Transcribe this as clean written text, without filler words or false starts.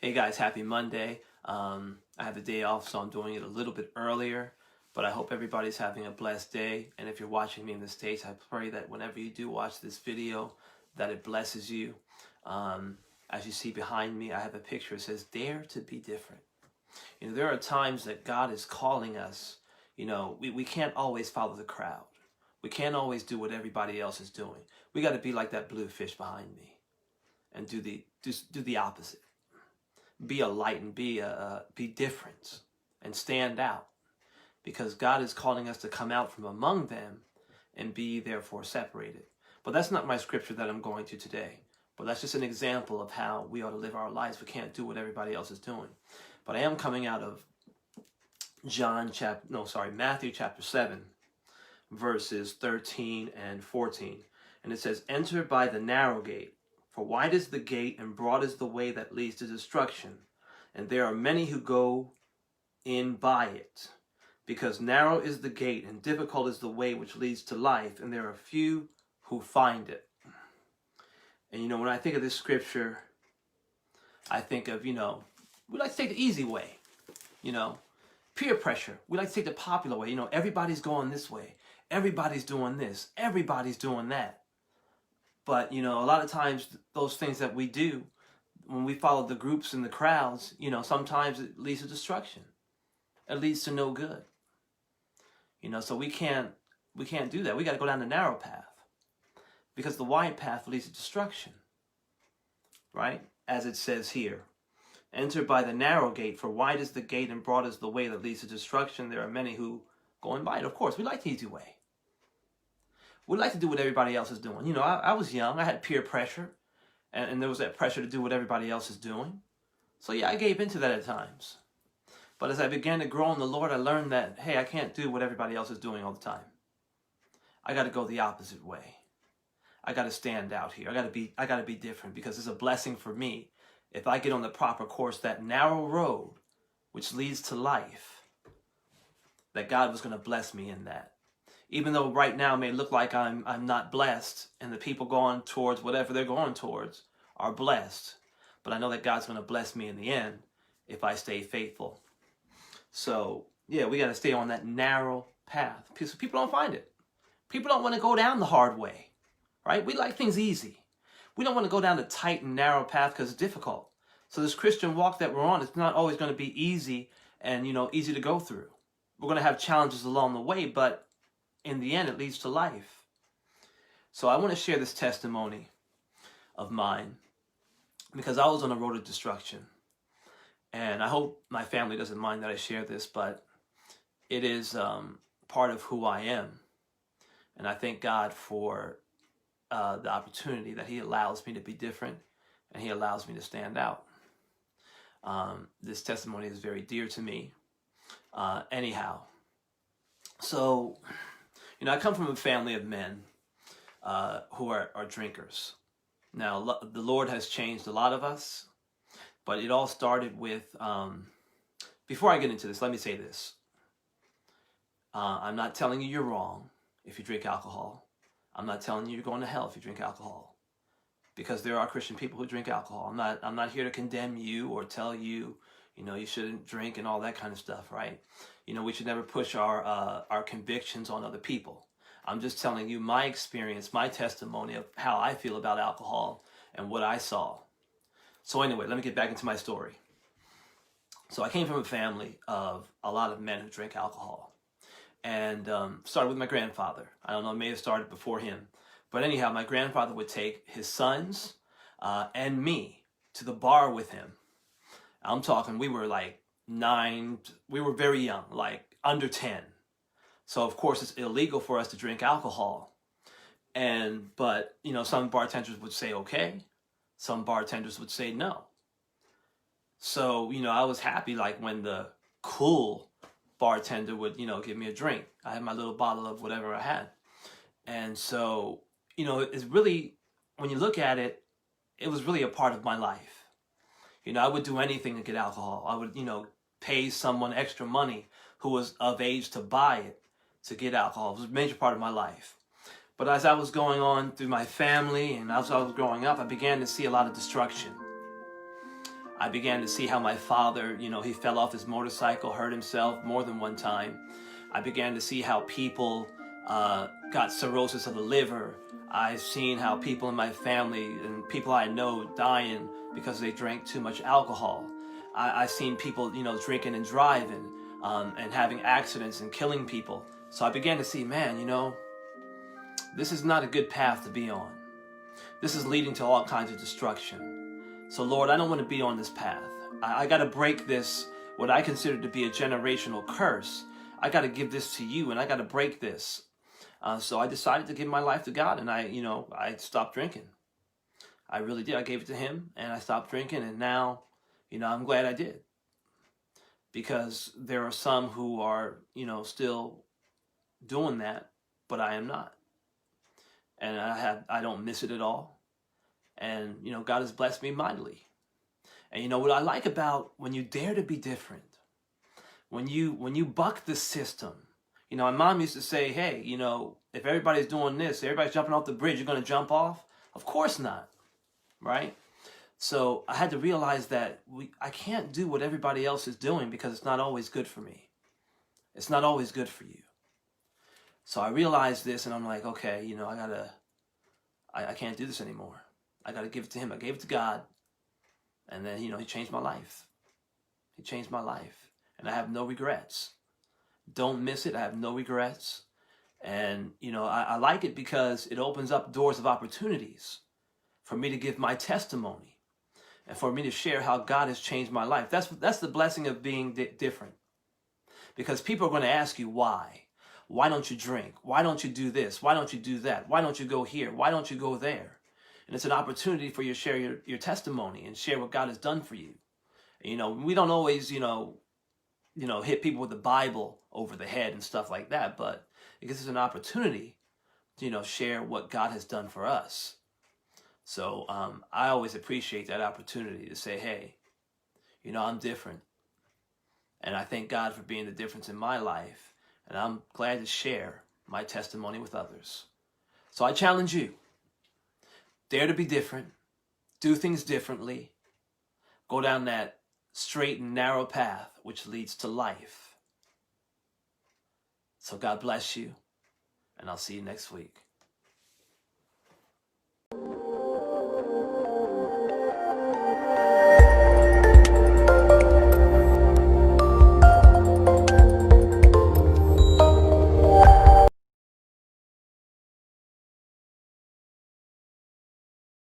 Hey guys, happy Monday. I have the day off, so I'm doing it a little bit earlier, but I hope everybody's having a blessed day. And if you're watching me in the States, I pray that whenever you do watch this video, that it blesses you. As you see behind me, I have a picture. It says, "Dare to be different." There are times that God is calling us. We can't always follow the crowd. We can't always do what everybody else is doing. We got to be like that blue fish behind me and do the opposite. Be a light and be different and stand out, because God is calling us to come out from among them and be therefore separated. But that's not my scripture that I'm going to today. But that's just an example of how we ought to live our lives. We can't do what everybody else is doing. But I am coming out of Matthew chapter 7, verses 13 and 14. And it says, "Enter by the narrow gate, for wide is the gate and broad is the way that leads to destruction, and there are many who go in by it. Because narrow is the gate and difficult is the way which leads to life, and there are few who find it." And when I think of this scripture, I think of, we like to take the easy way, peer pressure. We like to take the popular way. Everybody's going this way. Everybody's doing this. Everybody's doing that. But, a lot of times those things that we do, when we follow the groups and the crowds, sometimes it leads to destruction. It leads to no good. So we can't do that. We got to go down the narrow path, because the wide path leads to destruction, right? As it says here, "Enter by the narrow gate, for wide is the gate and broad is the way that leads to destruction. There are many who go in by it." Of course, we like the easy way. We like to do what everybody else is doing. I was young. I had peer pressure, and there was that pressure to do what everybody else is doing. So yeah, I gave into that at times. But as I began to grow in the Lord, I learned that, hey, I can't do what everybody else is doing all the time. I got to go the opposite way. I got to stand out here. I got to be different, because it's a blessing for me if I get on the proper course, that narrow road which leads to life, that God was going to bless me in that. Even though right now it may look like I'm not blessed, and the people going towards whatever they're going towards are blessed, but I know that God's going to bless me in the end if I stay faithful. So yeah, we got to stay on that narrow path, because people don't find it. People don't want to go down the hard way, right? We like things easy. We don't want to go down the tight and narrow path because it's difficult. So this Christian walk that we're on, it's not always going to be easy and easy to go through. We're going to have challenges along the way, but in the end, it leads to life. So I want to share this testimony of mine, because I was on a road of destruction. And I hope my family doesn't mind that I share this, but it is part of who I am. And I thank God for the opportunity that He allows me to be different, and He allows me to stand out. This testimony is very dear to me. Anyhow, so I come from a family of men who are drinkers. Now, the Lord has changed a lot of us, but it all started with, before I get into this, let me say this. I'm not telling you you're wrong if you drink alcohol. I'm not telling you you're going to hell if you drink alcohol, because there are Christian people who drink alcohol. I'm not here to condemn you or tell you, you shouldn't drink and all that kind of stuff, right? We should never push our convictions on other people. I'm just telling you my experience, my testimony of how I feel about alcohol and what I saw. So anyway, let me get back into my story. So I came from a family of a lot of men who drink alcohol, and started with my grandfather. I don't know, it may have started before him. But anyhow, my grandfather would take his sons and me to the bar with him. I'm talking, we were like 9, we were very young, like under 10. So of course it's illegal for us to drink alcohol. But some bartenders would say okay. Some bartenders would say no. So, I was happy like when the cool bartender would, give me a drink. I had my little bottle of whatever I had. And so, it's really, when you look at it, it was really a part of my life. I would do anything to get alcohol. I would, pay someone extra money who was of age to buy it to get alcohol. It was a major part of my life. But as I was going on through my family and as I was growing up, I began to see a lot of destruction. I began to see how my father, he fell off his motorcycle, hurt himself more than one time. I began to see how people got cirrhosis of the liver. I've seen how people in my family and people I know dying because they drank too much alcohol. I've seen people, drinking and driving and having accidents and killing people. So I began to see, man, this is not a good path to be on. This is leading to all kinds of destruction. So Lord, I don't want to be on this path. I got to break this, what I consider to be a generational curse. I got to give this to you, and I got to break this. So I decided to give my life to God, and I stopped drinking. I really did. I gave it to him, and I stopped drinking, and now, I'm glad I did. Because there are some who are, still doing that, but I am not. And I don't miss it at all. And, God has blessed me mightily. And what I like about when you dare to be different, when you buck the system, my mom used to say, hey, if everybody's doing this, everybody's jumping off the bridge, you're going to jump off? Of course not, right? So I had to realize that I can't do what everybody else is doing because it's not always good for me. It's not always good for you. So I realized this, and I'm like, okay, I can't do this anymore. I got to give it to him. I gave it to God, and then, he changed my life. He changed my life, and I have no regrets. Don't miss it. I have no regrets. And, I like it because it opens up doors of opportunities for me to give my testimony and for me to share how God has changed my life. That's the blessing of being different. Because people are going to ask you why. Why don't you drink? Why don't you do this? Why don't you do that? Why don't you go here? Why don't you go there? And it's an opportunity for you to share your testimony and share what God has done for you. We don't always, hit people with the Bible over the head and stuff like that, but it gives us an opportunity to, share what God has done for us. So I always appreciate that opportunity to say, hey, I'm different. And I thank God for being the difference in my life. And I'm glad to share my testimony with others. So I challenge you. Dare to be different. Do things differently. Go down that straight and narrow path which leads to life. So God bless you. And I'll see you next week.